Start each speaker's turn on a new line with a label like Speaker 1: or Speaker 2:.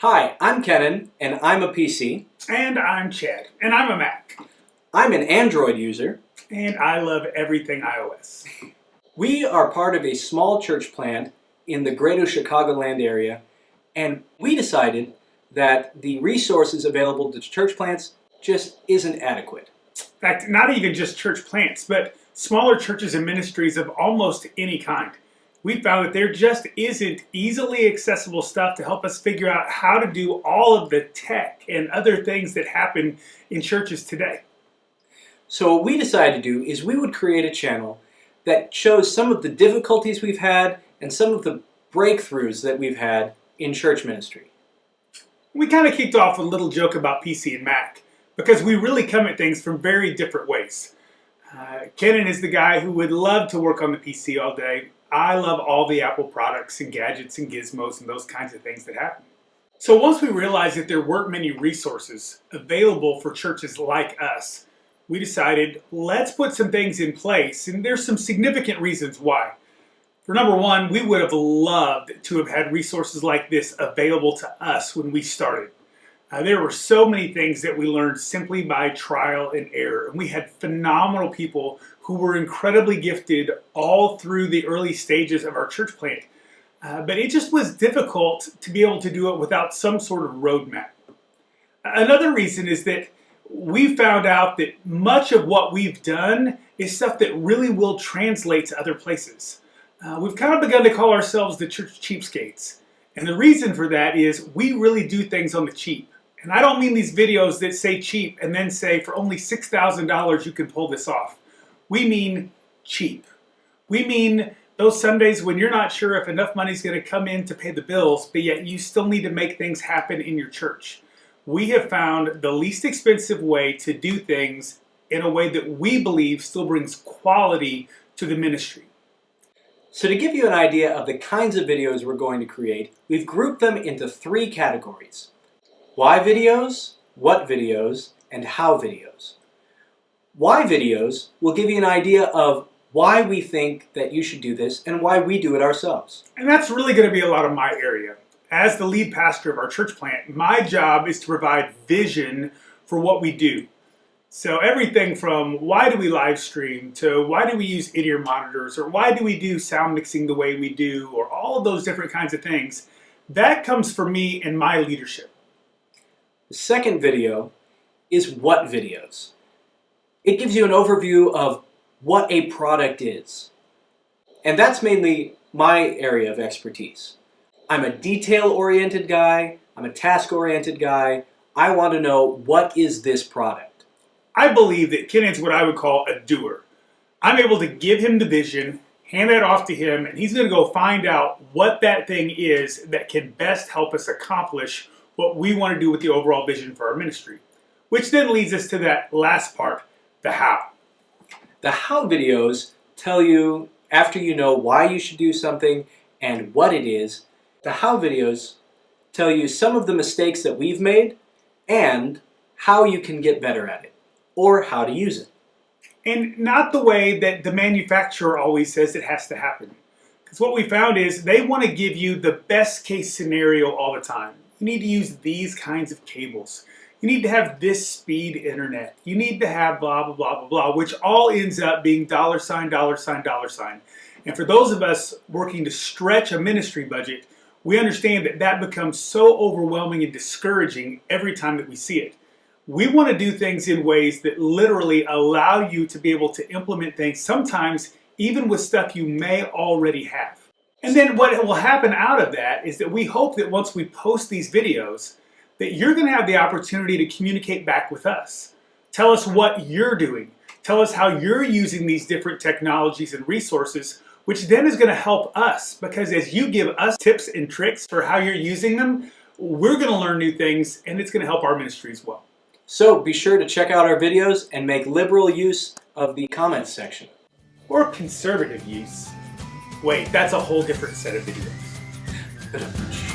Speaker 1: Hi, I'm Kenan, and I'm a PC.
Speaker 2: And I'm Chad, and I'm a Mac.
Speaker 1: I'm an Android user.
Speaker 2: And I love everything iOS.
Speaker 1: We are part of a small church plant in the greater Chicagoland area, and we decided that the resources available to church plants just isn't adequate.
Speaker 2: In fact, not even just church plants, but smaller churches and ministries of almost any kind. We found that there just isn't easily accessible stuff to help us figure out how to do all of the tech and other things that happen in churches today.
Speaker 1: So what we decided to do is we would create a channel that shows some of the difficulties we've had and some of the breakthroughs that we've had in church ministry.
Speaker 2: We kind of kicked off with a little joke about PC and Mac because we really come at things from very different ways. Kenan is the guy who would love to work on the PC all day. I love all the Apple products and gadgets and gizmos and those kinds of things that happen. So once we realized that there weren't many resources available for churches like us, we decided, let's put some things in place, and there's some significant reasons why. For number one, we would have loved to have had resources like this available to us when we started. There were so many things that we learned simply by trial and error, and we had phenomenal people who were incredibly gifted all through the early stages of our church plant. But it just was difficult to be able to do it without some sort of roadmap. Another reason is that we found out that much of what we've done is stuff that really will translate to other places. We've kind of begun to call ourselves the church cheapskates. And the reason for that is we really do things on the cheap. And I don't mean these videos that say cheap and then say for only $6,000 you can pull this off. We mean cheap. We mean those Sundays when you're not sure if enough money's going to come in to pay the bills, but yet you still need to make things happen in your church. We have found the least expensive way to do things in a way that we believe still brings quality to the ministry.
Speaker 1: So to give you an idea of the kinds of videos we're going to create, we've grouped them into 3 categories. Why videos, what videos, and how videos. Why videos will give you an idea of why we think that you should do this and why we do it ourselves.
Speaker 2: And that's really going to be a lot of my area. As the lead pastor of our church plant, my job is to provide vision for what we do. So everything from why do we live stream to why do we use in-ear monitors or why do we do sound mixing the way we do or all of those different kinds of things, that comes from me and my leadership.
Speaker 1: The second video is what videos. It gives you an overview of what a product is. And that's mainly my area of expertise. I'm a detail-oriented guy, I'm a task-oriented guy. I want to know, what is this product?
Speaker 2: I believe that Kenan's what I would call a doer. I'm able to give him the vision, hand that off to him, and he's going to go find out what that thing is that can best help us accomplish what we want to do with the overall vision for our ministry. Which then leads us to that last part, the how.
Speaker 1: The how videos tell you, after you know why you should do something and what it is, the how videos tell you some of the mistakes that we've made and how you can get better at it, or how to use it.
Speaker 2: And not the way that the manufacturer always says it has to happen. Because what we found is they want to give you the best case scenario all the time. You need to use these kinds of cables. You need to have this speed internet. You need to have blah, blah, blah, blah, blah, which all ends up being $, $. And for those of us working to stretch a ministry budget, we understand that that becomes so overwhelming and discouraging every time that we see it. We want to do things in ways that literally allow you to be able to implement things, sometimes even with stuff you may already have. And then what will happen out of that is that we hope that once we post these videos, that you're going to have the opportunity to communicate back with us. Tell us what you're doing. Tell us how you're using these different technologies and resources, which then is going to help us, because as you give us tips and tricks for how you're using them, we're going to learn new things, and it's going to help our ministry as well.
Speaker 1: So be sure to check out our videos and make liberal use of the comments section.
Speaker 2: Or conservative use. Wait, that's a whole different set of videos.